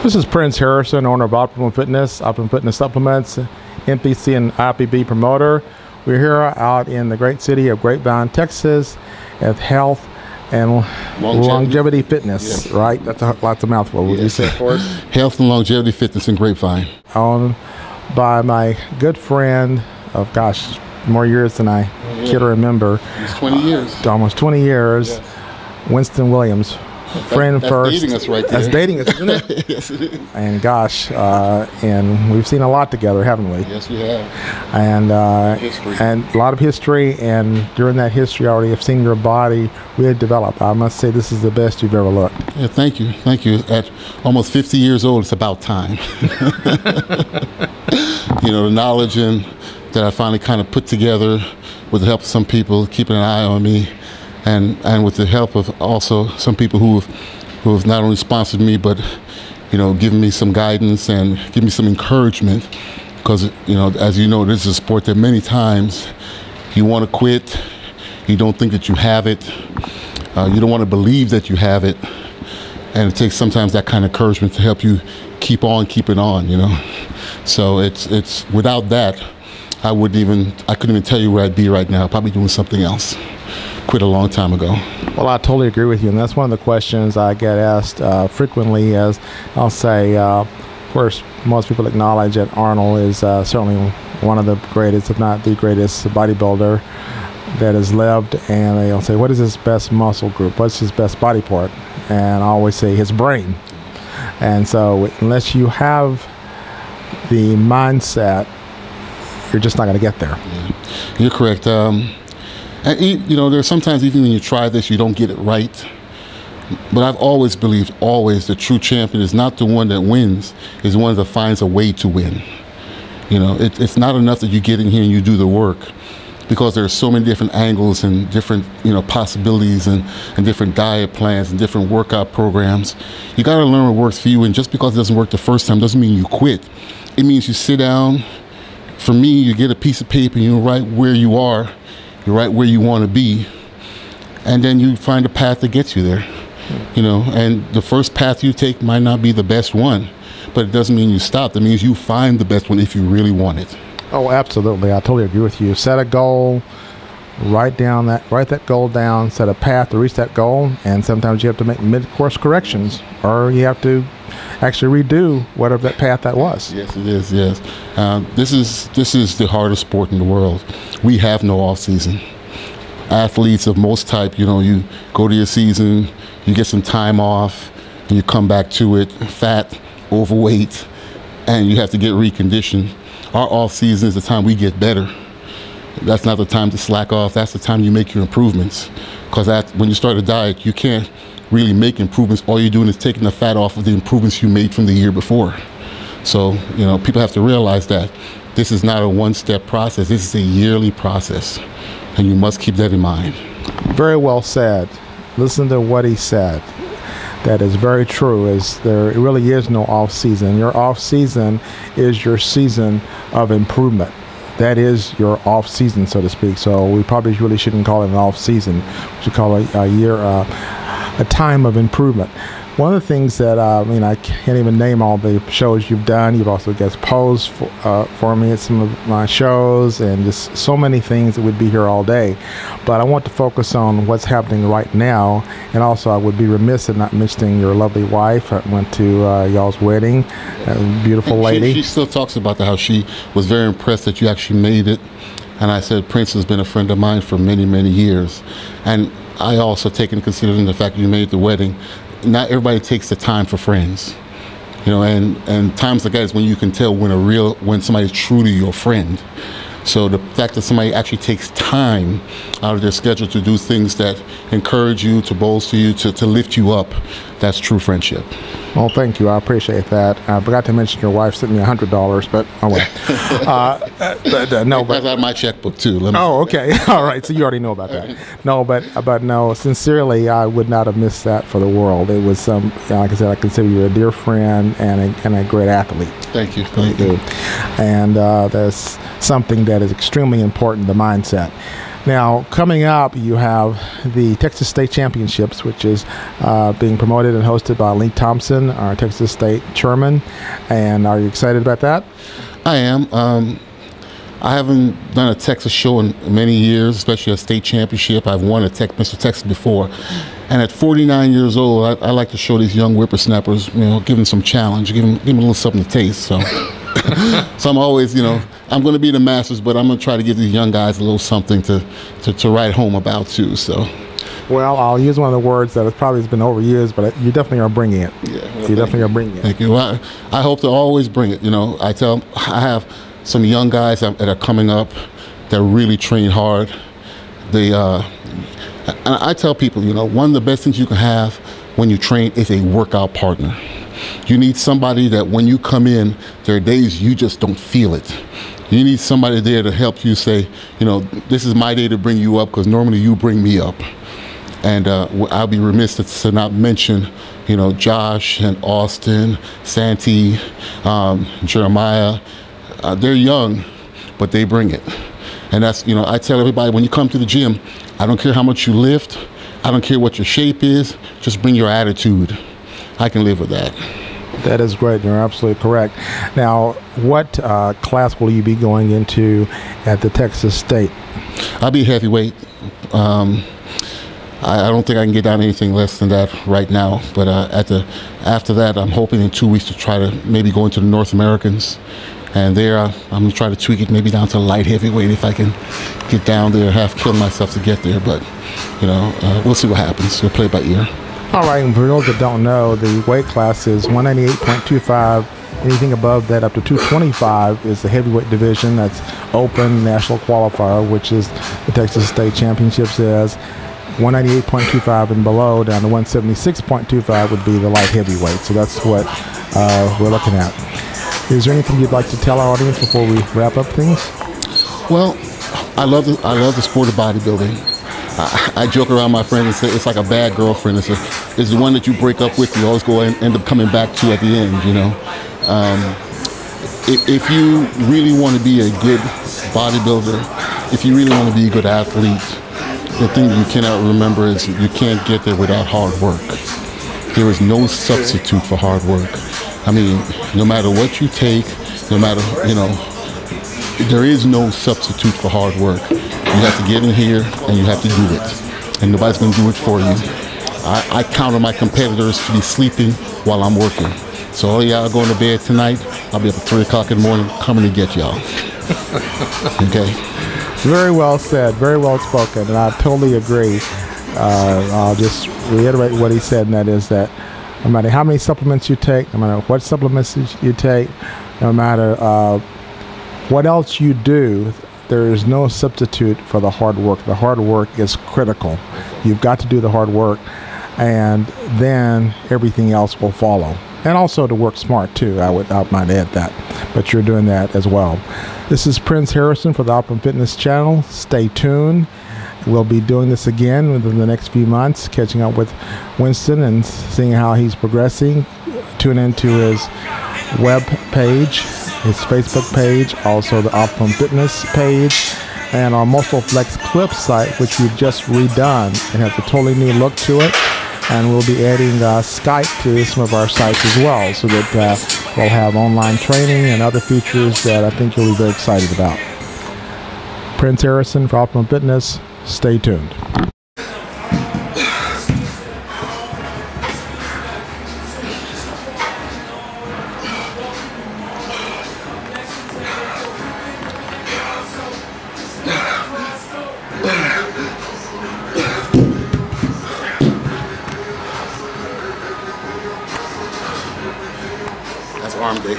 This is Prince Harrison, owner of Optimum Fitness Supplements, NPC and IPB promoter. We're here out in the great city of Grapevine, Texas, at Health and Longevity Fitness, yes. Right? That's lots of mouthful. Would you say it for us? Health and Longevity Fitness in Grapevine. Owned by my good friend of, gosh, more years than I care to remember. It's 20 years. Almost 20 years. Yes. Winston Williams. Friend that's first. Dating us right there. That's dating us, isn't it? Yes, it is. And gosh, and we've seen a lot together, haven't we? Yes, we have. And history. And a lot of history. And during that history, I already have seen your body really develop. I must say, this is the best you've ever looked. Yeah, thank you, thank you. At almost 50 years old, it's about time. You know, the knowledge that I finally kind of put together with the help of some people keeping an eye on me. And with the help of also some people who have not only sponsored me, but, you know, given me some guidance and given me some encouragement. Because, you know, as you know, this is a sport that many times you want to quit, you don't think that you have it, you don't want to believe that you have it, and it takes sometimes that kind of encouragement to help you keep on keeping on, you know. So it's without that, I couldn't even tell you where I'd be right now, probably doing something else. Quit a long time ago. Well, I totally agree with you, and that's one of the questions I get asked frequently. As I'll say, of course, most people acknowledge that Arnold is certainly one of the greatest, if not the greatest, bodybuilder that has lived, and they'll say, what is his best muscle group? What's his best body part? And I always say his brain. And so unless you have the mindset, you're just not going to get there. Yeah. You're correct. And, you know, there's sometimes even when you try this, you don't get it right. But I've always believed, the true champion is not the one that wins, is the one that finds a way to win. You know, it's not enough that you get in here and you do the work, because there are so many different angles and different, you know, possibilities and different diet plans and different workout programs. You got to learn what works for you, and just because it doesn't work the first time doesn't mean you quit. It means you sit down. For me, you get a piece of paper and you write where you are. You're right where you want to be, and then you find a path that gets you there. You know, and the first path you take might not be the best one, but it doesn't mean you stop. That means you find the best one if you really want it. Oh, absolutely. I totally agree with you. Set a goal, write that goal down, set a path to reach that goal, and sometimes you have to make mid-course corrections, or you have to actually redo whatever that path that was. Yes, it is. Yes, this is the hardest sport in the world. We have no off season. Athletes of most type, you know, you go to your season, you get some time off, and you come back to it fat, overweight, and you have to get reconditioned. Our off season is the time we get better. That's not the time to slack off. That's the time you make your improvements. Because when you start a diet, you can't really make improvements. All you're doing is taking the fat off of the improvements you made from the year before. So, you know, people have to realize that this is not a one-step process. This is a yearly process, and you must keep that in mind. Very well said. Listen to what he said. That is very true. There really is no off season. Your off season is your season of improvement. That is your off season, so to speak. So we probably really shouldn't call it an off season. We should call it a time of improvement. One of the things that, I can't even name all the shows you've done. You've also guest posed for me at some of my shows, and just so many things that would be here all day. But I want to focus on what's happening right now, and also I would be remiss in not mentioning your lovely wife. I went to y'all's wedding, a beautiful lady. She still talks about how she was very impressed that you actually made it. And I said, Prince has been a friend of mine for many, many years. And I also take into consideration the fact that you made the wedding. Not everybody takes the time for friends, you know, and times like that is when you can tell when somebody's truly your friend. So the fact that somebody actually takes time out of their schedule to do things that encourage you, to bolster you, to lift you up, that's true friendship. Well, thank you. I appreciate that. I forgot to mention your wife sent me $100, but oh well. No, but that's out of my checkbook too. Oh, okay. All right. So you already know about that. No, but no. Sincerely, I would not have missed that for the world. It was like I said, I consider you a dear friend and a great athlete. Thank you. Thank you. And that's something that is extremely important, the mindset. Now, coming up, you have the Texas State Championships, which is being promoted and hosted by Lee Thompson, our Texas State chairman. And are you excited about that? I am. I haven't done a Texas show in many years, especially a state championship. I've won a Mr. Texas before. And at 49 years old, I like to show these young whippersnappers, give them some challenge, give them a little something to taste. So, so I'm always, I'm going to be the Masters, but I'm going to try to give these young guys a little something to write home about too. So. Well, I'll use one of the words that probably has been overused, but you definitely are bringing it. Yeah, well, you definitely are bringing it. Thank you. Well, I hope to always bring it. I have some young guys that are coming up that really train hard. And I tell people, one of the best things you can have when you train is a workout partner. You need somebody that when you come in, there are days you just don't feel it. You need somebody there to help you say, this is my day to bring you up because normally you bring me up. And I'll be remiss to not mention, Josh and Austin, Santee, Jeremiah. They're young, but they bring it. And that's, I tell everybody when you come to the gym, I don't care how much you lift. I don't care what your shape is. Just bring your attitude. I can live with that. That is great. You're absolutely correct. Now, what class will you be going into at the Texas State? I'll be heavyweight. I don't think I can get down anything less than that right now. But after that, I'm hoping in 2 weeks to try to maybe go into the North Americans. And there, I'm going to try to tweak it maybe down to light heavyweight if I can get down there, have killed myself to get there. But, we'll see what happens. We'll play it by ear. All right, and for those that don't know, the weight class is 198.25. Anything above that up to 225 is the heavyweight division. That's open national qualifier, which is the Texas State Championships is. 198.25 and below down to 176.25 would be the light heavyweight. So that's what we're looking at. Is there anything you'd like to tell our audience before we wrap up things? Well, I love the sport of bodybuilding. I joke around my friends and say it's like a bad girlfriend. It's the one that you break up with, you always go and end up coming back to at the end, If you really want to be a good bodybuilder, if you really want to be a good athlete, the thing you cannot remember is you can't get there without hard work. There is no substitute for hard work. I mean, no matter what you take, no matter, there is no substitute for hard work. You have to get in here and you have to do it. And nobody's going to do it for you. I count on my competitors to be sleeping while I'm working. So all y'all going to bed tonight, I'll be up at 3 o'clock in the morning coming to get y'all. Okay? Very well said. Very well spoken. And I totally agree. I'll just reiterate what he said, and that is that no matter how many supplements you take, no matter what supplements you take, no matter what else you do, there is no substitute for the hard work. The hard work is critical. You've got to do the hard work, and then everything else will follow. And also to work smart too, I might add that. But you're doing that as well. This is Prince Harrison for the Optimum Fitness channel. Stay tuned. We'll be doing this again within the next few months, catching up with Winston and seeing how he's progressing. Tune into his web page, his Facebook page, also the Optimum Fitness page, and our Muscleflex Clip site, which we've just redone. It has a totally new look to it, and we'll be adding Skype to some of our sites as well, so that we'll have online training and other features that I think you'll be very excited about. Prince Harrison for Optimum Fitness. Stay tuned. That's arm day.